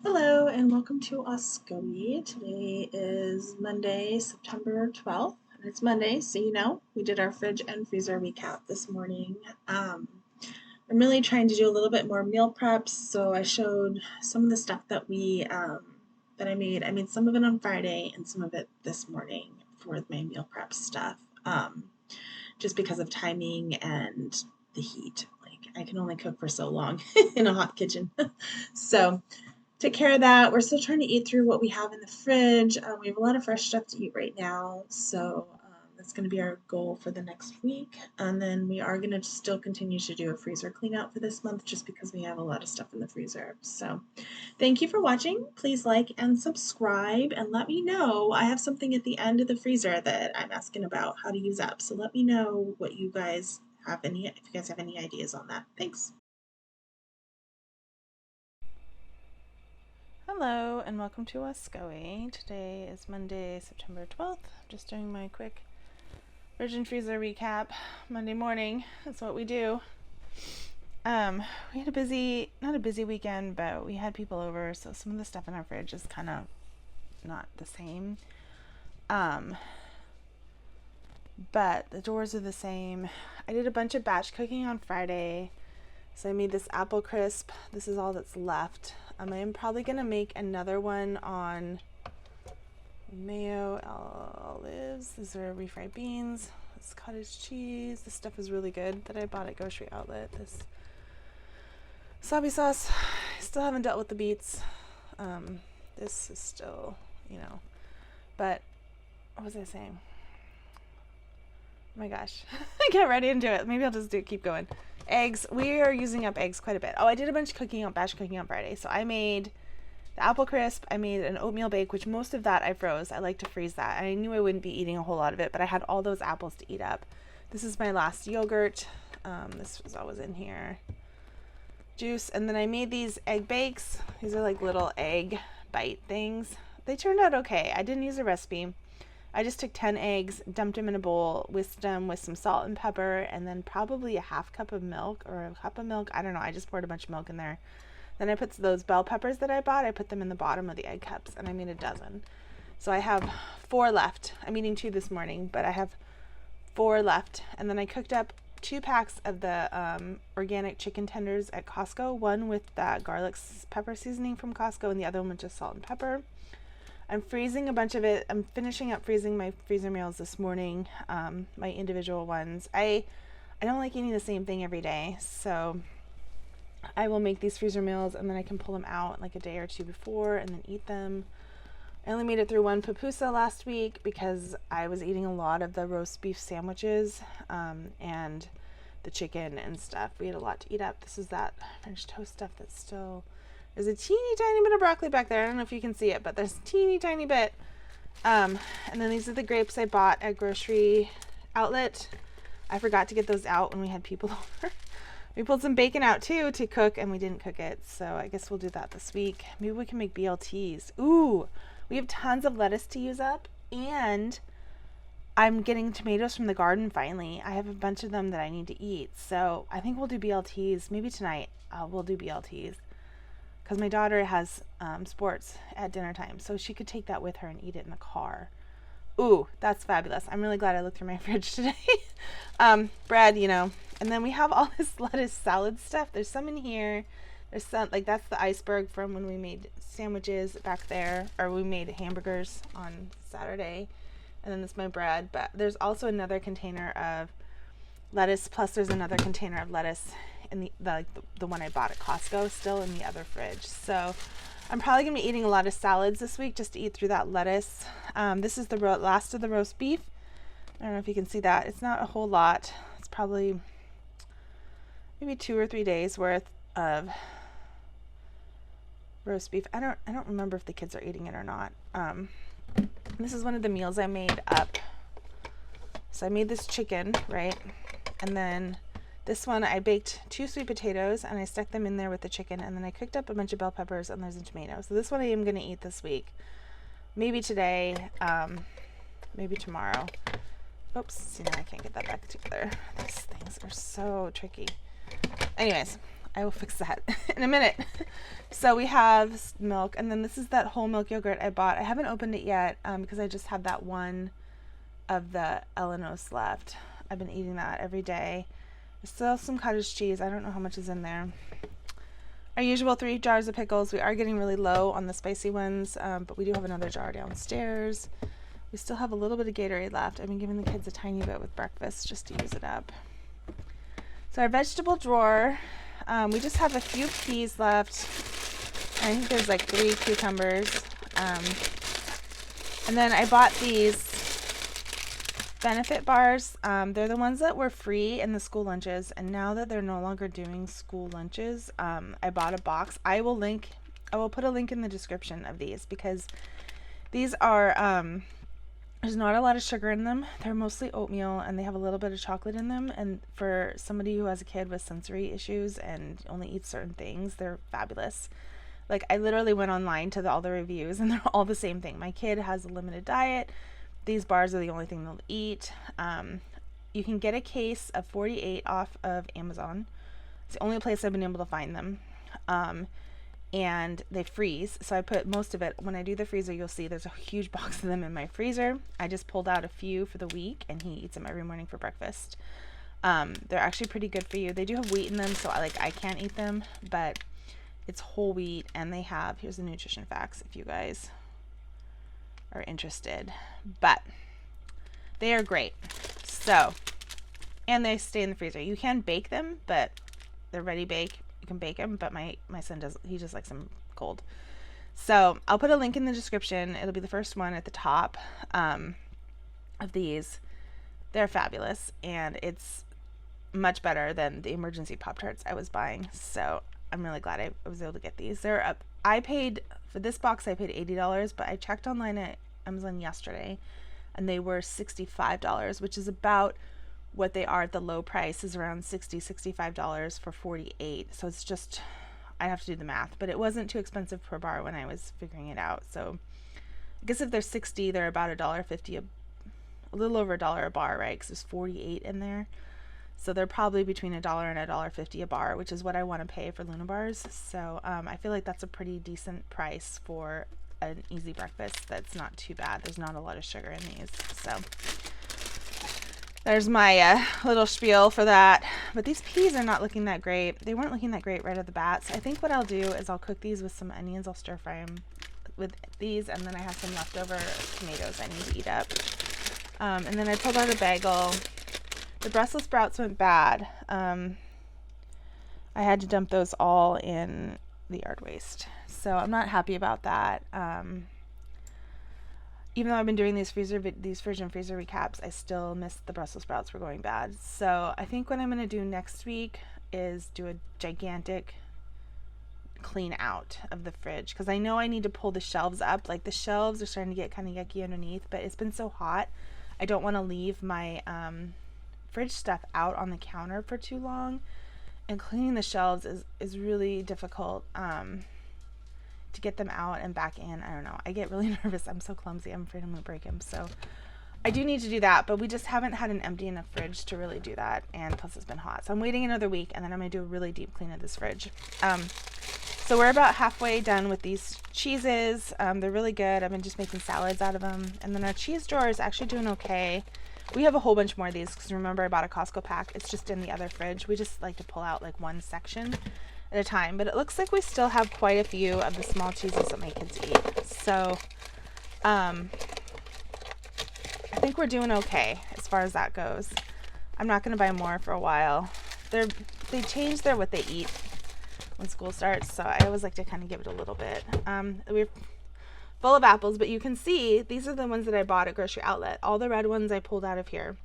Hello and welcome to Oscoe. Today is Monday, September 12th, and it's Monday, so we did our fridge and freezer recap this morning. I'm really trying to do a little bit more meal preps, so I showed some of the stuff that I made. I made some of it on Friday and some of it this morning for my meal prep stuff, just because of timing and the heat. Like, I can only cook for so long in a hot kitchen. So take care of that. We're still trying to eat through what we have in the fridge. We have a lot of fresh stuff to eat right now, so that's going to be our goal for the next week. And then we are going to still continue to do a freezer clean out for this month just because we have a lot of stuff in the freezer. So thank you for watching. Please like and subscribe and let me know. I have something at the end of the freezer that I'm asking about how to use up. So let me know what you guys have if you guys have any ideas on that. Thanks. Hello and welcome to Oscoe. Today is Monday, September 12th. I'm just doing my quick fridge and freezer recap. Monday morning, that's what we do. We had not a busy weekend, but we had people over, so some of the stuff in our fridge is kind of not the same. But the doors are the same. I did a bunch of batch cooking on Friday. So I made this apple crisp. This is all that's left. I am probably going to make another one on mayo, olives. These are refried beans. This cottage cheese. This stuff is really good that I bought at Grocery Outlet. This wasabi sauce. I still haven't dealt with the beets. This is still, but what was I saying? Oh my gosh. I get ready and do it. Maybe I'll just keep going. Eggs. We are using up eggs quite a bit. Oh, I did a bunch of batch cooking on Friday. So I made the apple crisp. I made an oatmeal bake, which most of that I froze. I like to freeze that. I knew I wouldn't be eating a whole lot of it, but I had all those apples to eat up. This is my last yogurt. This was always in here. Juice. And then I made these egg bakes. These are like little egg bite things. They turned out okay. I didn't use a recipe. I just took 10 eggs, dumped them in a bowl, whisked them with some salt and pepper, and then probably a half cup of milk or a cup of milk. I don't know. I just poured a bunch of milk in there. Then I put those bell peppers that I bought, I put them in the bottom of the egg cups, and I made a dozen. So I have 4 left. I'm eating 2 this morning, but I have 4 left. And then I cooked up 2 packs of the organic chicken tenders at Costco, one with that garlic pepper seasoning from Costco, and the other one with just salt and pepper. I'm freezing a bunch of it. I'm finishing up freezing my freezer meals this morning, my individual ones. I don't like eating the same thing every day, so I will make these freezer meals and then I can pull them out like a day or two before and then eat them. I only made it through one pupusa last week because I was eating a lot of the roast beef sandwiches and the chicken and stuff. We had a lot to eat up. This is that French toast stuff that's still... There's a teeny tiny bit of broccoli back there. I don't know if you can see it, but there's a teeny tiny bit. And then these are the grapes I bought at Grocery Outlet. I forgot to get those out when we had people over. We pulled some bacon out too to cook, and we didn't cook it. So I guess we'll do that this week. Maybe we can make BLTs. Ooh, we have tons of lettuce to use up, and I'm getting tomatoes from the garden finally. I have a bunch of them that I need to eat. So I think we'll do BLTs. Maybe tonight we'll do BLTs. Because my daughter has sports at dinner time, so she could take that with her and eat it in the car. Ooh, that's fabulous. I'm really glad I looked through my fridge today. Bread, and then we have all this lettuce salad stuff. There's some in here. There's some, like that's the iceberg from when we made sandwiches back there, or we made hamburgers on Saturday. And then this is my bread, but there's also another container of lettuce, plus there's another container of lettuce in the one I bought at Costco still in the other fridge. So I'm probably gonna be eating a lot of salads this week just to eat through that lettuce. This is the last of the roast beef. I don't know if you can see that. It's not a whole lot. It's probably maybe 2 or 3 days worth of roast beef. I don't remember if the kids are eating it or not. This is one of the meals I made up. So I made this chicken, right? And then this one, I baked 2 sweet potatoes and I stuck them in there with the chicken, and then I cooked up a bunch of bell peppers and there's a tomato. So this one I am going to eat this week. Maybe today, maybe tomorrow. Oops, see now I can't get that back together. These things are so tricky. Anyways, I will fix that in a minute. So we have milk, and then this is that whole milk yogurt I bought. I haven't opened it yet because I just have that one of the Elenos left. I've been eating that every day. There's still some cottage cheese. I don't know how much is in there. Our usual 3 jars of pickles. We are getting really low on the spicy ones, but we do have another jar downstairs. We still have a little bit of Gatorade left. I've been giving the kids a tiny bit with breakfast just to use it up. So our vegetable drawer, we just have a few peas left. I think there's like 3 cucumbers. And then I bought these benefit bars. They're the ones that were free in the school lunches, and now that they're no longer doing school lunches, I bought a box. I will put a link in the description of these because these are there's not a lot of sugar in them. They're mostly oatmeal, and they have a little bit of chocolate in them, and for somebody who has a kid with sensory issues and only eats certain things, they're fabulous. Like, I literally went online to all the reviews, and they're all the same thing. My kid has a limited diet. These bars are the only thing they'll eat. You can get a case of 48 off of Amazon. It's the only place I've been able to find them. And they freeze. So I put most of it, when I do the freezer, you'll see there's a huge box of them in my freezer. I just pulled out a few for the week, and he eats them every morning for breakfast. They're actually pretty good for you. They do have wheat in them, so I can't eat them, but it's whole wheat, and they have, here's the nutrition facts if you guys are interested, but they are great. So, and they stay in the freezer. You can bake them, but they're ready bake. You can bake them, but my son he just likes them cold. So I'll put a link in the description. It'll be the first one at the top of these. They're fabulous, and it's much better than the emergency Pop-Tarts I was buying. So I'm really glad I was able to get these. They're up. I paid for this box. I paid $80, but I checked online at Amazon yesterday, and they were $65, which is about what they are at the low price, is around $65 for 48. So it's just, I have to do the math, but it wasn't too expensive per bar when I was figuring it out. So I guess if they're 60, they're about $1.50, a little over $1 a bar, right? Because there's 48 in there. So they're probably between $1 and $1.50 a bar, which is what I want to pay for Luna bars. So I feel like that's a pretty decent price for an easy breakfast that's not too bad. There's not a lot of sugar in these. So there's my little spiel for that. But these peas are not looking that great. They weren't looking that great right at the bat. So I think what I'll do is I'll cook these with some onions. I'll stir fry them with these, and then I have some leftover tomatoes I need to eat up. And then I pulled out a bagel. The Brussels sprouts went bad. I had to dump those all in the yard waste. So I'm not happy about that. Even though I've been doing these fridge and freezer recaps, I still miss the Brussels sprouts were going bad. So I think what I'm going to do next week is do a gigantic clean out of the fridge, because I know I need to pull the shelves up. Like, the shelves are starting to get kind of yucky underneath, but it's been so hot. I don't want to leave my fridge stuff out on the counter for too long, and cleaning the shelves is really difficult to get them out and back in. I don't know. I get really nervous. I'm so clumsy. I'm afraid I'm going to break them. So I do need to do that, but we just haven't had an empty enough fridge to really do that, and plus it's been hot. So I'm waiting another week, and then I'm going to do a really deep clean of this fridge. So we're about halfway done with these cheeses. They're really good. I've been just making salads out of them. And then our cheese drawer is actually doing okay. We have a whole bunch more of these because remember I bought a Costco pack. It's just in the other fridge. We just like to pull out like one section at a time. But it looks like we still have quite a few of the small cheeses that my kids eat. So I think we're doing okay as far as that goes. I'm not going to buy more for a while. They change what they eat when school starts, so I always like to kind of give it a little bit. We're full of apples, but you can see these are the ones that I bought at Grocery Outlet. All the red ones I pulled out of here.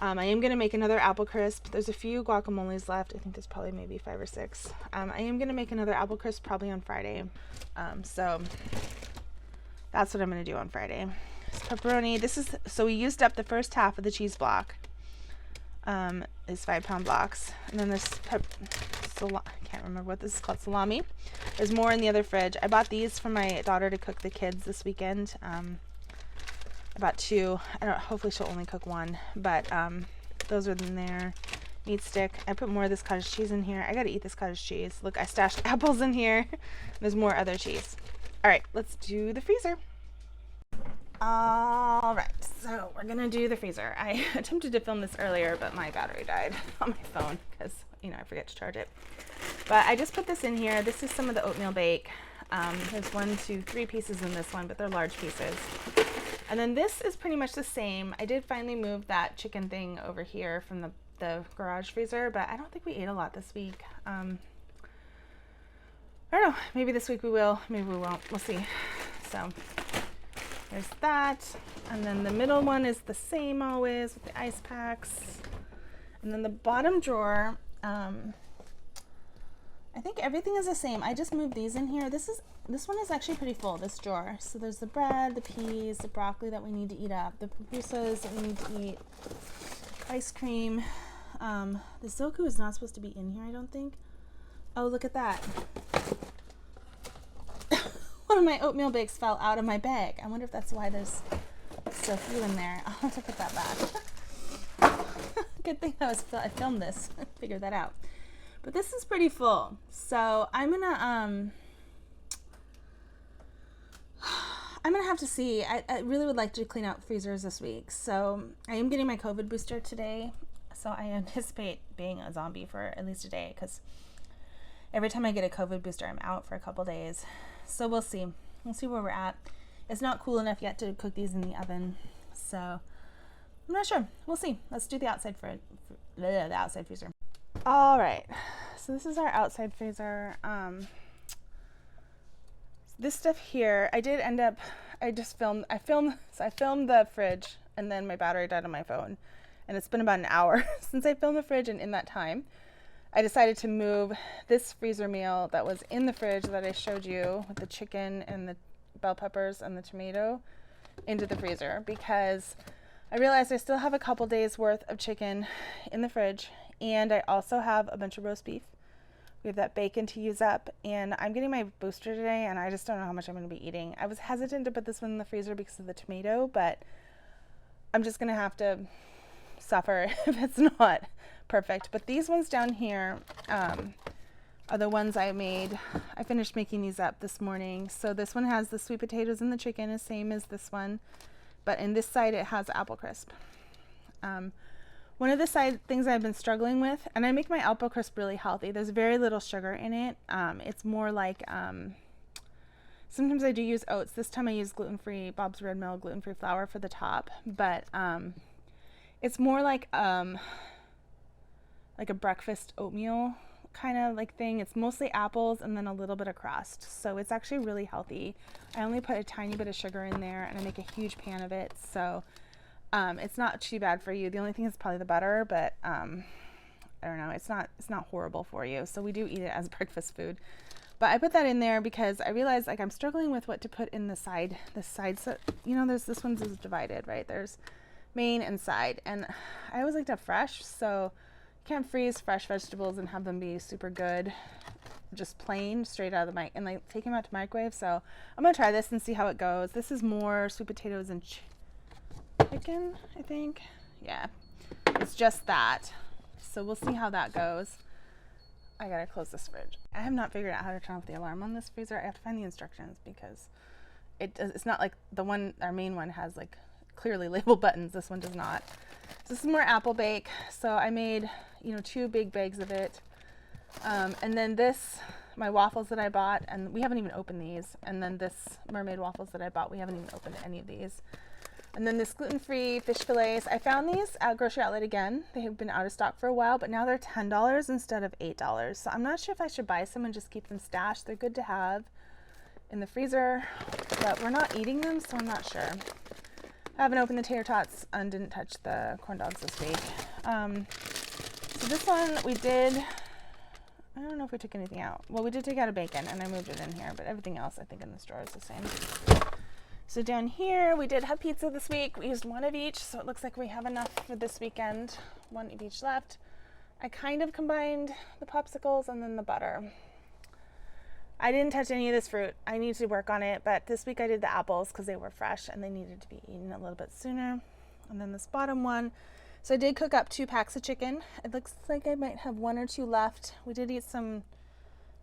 I am going to make another apple crisp. There's a few guacamoles left. I think there's probably maybe 5 or 6. I am going to make another apple crisp probably on Friday. So that's what I'm going to do on Friday. This pepperoni. So we used up the first half of the cheese block. These 5-pound blocks. And then this I can't remember what this is called, salami. There's more in the other fridge. I bought these for my daughter to cook the kids this weekend. I bought 2. Hopefully she'll only cook 1, but those are in there. meat stick. I put more of this cottage cheese in here. I gotta eat this cottage cheese. Look, I stashed apples in here. There's more other cheese. All right, let's do the freezer. All right, so we're gonna do the freezer. I attempted to film this earlier, but my battery died on my phone because, you know, I forget to charge it. But I just put this in here. This is some of the oatmeal bake. There's 1, 2, 3 pieces in this one, but they're large pieces. And then this is pretty much the same. I did finally move that chicken thing over here from the garage freezer, but I don't think we ate a lot this week. I don't know, maybe this week we will, maybe we won't, we'll see. So there's that. And then the middle one is the same always with the ice packs. And then the bottom drawer, I think everything is the same. I just moved these in here. This one is actually pretty full, this drawer. So there's the bread, the peas, the broccoli that we need to eat up, the pupusas that we need to eat, ice cream. The Zoku is not supposed to be in here, I don't think. Oh, look at that. One of my oatmeal bakes fell out of my bag. I wonder if that's why there's still a few in there. I'll have to put that back. Good thing I filmed this, figured that out. But this is pretty full. So I'm gonna have to see. I really would like to clean out freezers this week. So I am getting my COVID booster today. So I anticipate being a zombie for at least a day because every time I get a COVID booster, I'm out for a couple days. So we'll see. We'll see where we're at. It's not cool enough yet to cook these in the oven. So I'm not sure. We'll see. Let's do the outside the outside freezer. All right, so this is our outside freezer. This stuff here, I filmed the fridge and then my battery died on my phone. And it's been about an hour since I filmed the fridge, and in that time, I decided to move this freezer meal that was in the fridge that I showed you with the chicken and the bell peppers and the tomato into the freezer because I realized I still have a couple days worth of chicken in the fridge. And I also have a bunch of roast beef. We have that bacon to use up. And I'm getting my booster today, and I just don't know how much I'm going to be eating. I was hesitant to put this one in the freezer because of the tomato, but I'm just going to have to suffer if it's not perfect. But these ones down here are the ones I made. I finished making these up this morning. So this one has the sweet potatoes and the chicken, the same as this one. But in this side, it has apple crisp. One of the things I've been struggling with, and I make my apple crisp really healthy. There's very little sugar in it. It's more like, sometimes I do use oats. This time I use gluten-free, Bob's Red Mill gluten-free flour for the top. But it's more like a breakfast oatmeal kind of like thing. It's mostly apples and then a little bit of crust. So it's actually really healthy. I only put a tiny bit of sugar in there, and I make a huge pan of it. So it's not too bad for you. The only thing is probably the butter, but I don't know. It's not horrible for you. So we do eat it as breakfast food. But I put that in there because I realized like I'm struggling with what to put in the side. So, you know, this one's is divided, right? There's main and side, and I always like to have fresh. So you can't freeze fresh vegetables and have them be super good, just plain straight out of the mic and like take them out to microwave. So I'm gonna try this and see how it goes. This is more sweet potatoes and chicken, I think. Yeah, it's just that. So we'll see how that goes. I gotta close this fridge. I have not figured out how to turn off the alarm on this freezer. I have to find the instructions because it's not like our main one has like clearly labeled buttons. This one does not. So this is more apple bake. So I made, 2 big bags of it. And then my waffles that I bought, and we haven't even opened these. And then this mermaid waffles that I bought, we haven't even opened any of these. And then this gluten-free fish fillets. I found these at Grocery Outlet again. They have been out of stock for a while, but now they're $10 instead of $8. So I'm not sure if I should buy some and just keep them stashed. They're good to have in the freezer, but we're not eating them, so I'm not sure. I haven't opened the tater tots and didn't touch the corn dogs this week. So this one we did, I don't know if we took anything out. Well, we did take out a bacon and I moved it in here, but everything else I think in this drawer is the same. So down here, we did have pizza this week. We used one of each, so it looks like we have enough for this weekend. One of each left. I kind of combined the popsicles and then the butter. I didn't touch any of this fruit. I need to work on it, but this week I did the apples because they were fresh and they needed to be eaten a little bit sooner. And then this bottom one, So I did cook up 2 packs of chicken. It looks like I might have 1 or 2 left. We did eat some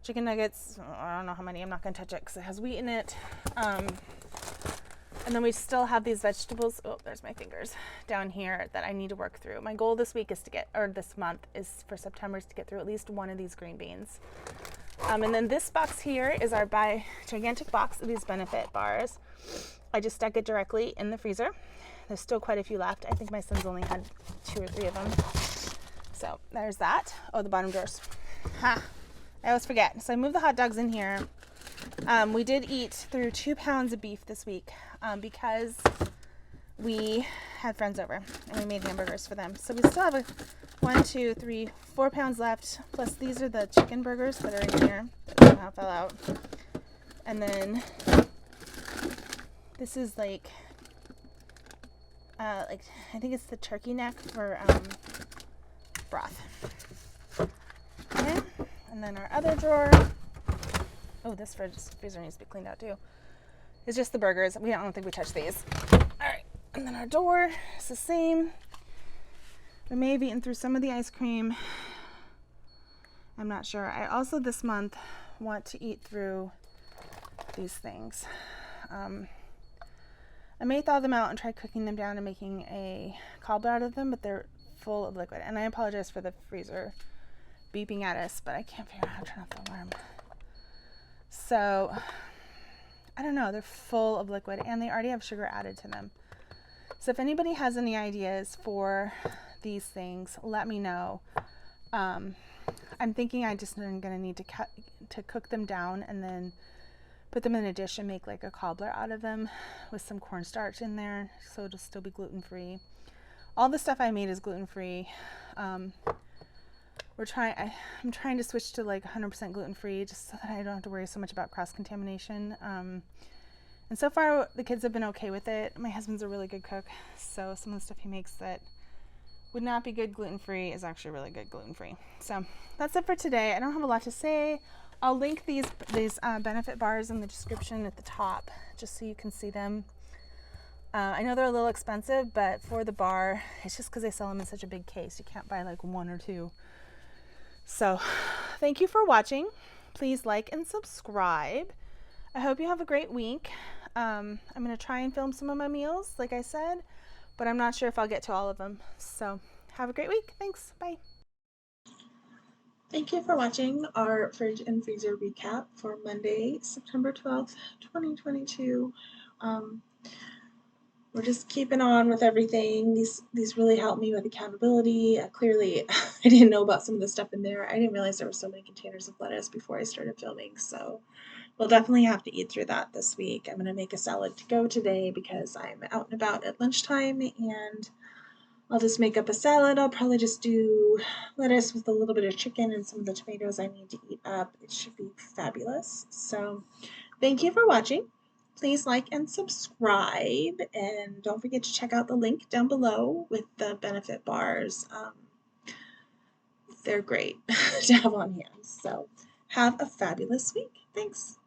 chicken nuggets. I don't know how many. I'm not going to touch it because it has wheat in it. And then we still have these vegetables. Oh, there's my fingers down here that I need to work through. My goal this week is to get, or this month is for September, is to get through at least 1 of these green beans. And then this box here is our gigantic box of these Benefit bars. I just stuck it directly in the freezer. There's still quite a few left. I think my son's only had 2 or 3 of them. So there's that. Oh, the bottom drawers. Ha! I always forget. So I moved the hot dogs in here. We did eat through 2 pounds of beef this week because we had friends over and we made hamburgers for them. So we still have 4 pounds left. Plus these are the chicken burgers that are in here that somehow fell out. And then this is like I think it's the turkey neck for broth. Okay. And then our other drawer. Oh, this freezer needs to be cleaned out too. It's just the burgers. I don't think we touched these. All right. And then our door is the same. We may have eaten through some of the ice cream. I'm not sure. I also this month want to eat through these things. I may thaw them out and try cooking them down and making a cobbler out of them, but they're full of liquid. And I apologize for the freezer beeping at us, but I can't figure out how to turn off the alarm. So, I don't know, they're full of liquid and they already have sugar added to them. So if anybody has any ideas for these things, let me know. I'm thinking I just am going to need to cook them down and then put them in a dish and make like a cobbler out of them with some cornstarch in there, so it'll still be gluten-free. All the stuff I made is gluten-free. I'm trying to switch to like 100% gluten-free just so that I don't have to worry so much about cross-contamination. And so far the kids have been okay with it. My husband's a really good cook, so some of the stuff he makes that would not be good gluten-free is actually really good gluten-free. So that's it for today. I don't have a lot to say. I'll link these Benefit bars in the description at the top just so you can see them. I know they're a little expensive, but for the bar, it's just because they sell them in such a big case. You can't buy like 1 or 2. So thank you for watching. Please like and subscribe. I hope you have a great week. I'm going to try and film some of my meals, like I said, but I'm not sure if I'll get to all of them. So have a great week. Thanks. Bye. Thank you for watching our fridge and freezer recap for Monday, September 12th, 2022. We're just keeping on with everything. These really help me with accountability. Clearly, I didn't know about some of the stuff in there. I didn't realize there were so many containers of lettuce before I started filming, so we'll definitely have to eat through that this week. I'm going to make a salad to go today because I'm out and about at lunchtime, and I'll just make up a salad. I'll probably just do lettuce with a little bit of chicken and some of the tomatoes I need to eat up. It should be fabulous. So thank you for watching. Please like and subscribe, and don't forget to check out the link down below with the Benefit bars. They're great to have on hand. So have a fabulous week. Thanks.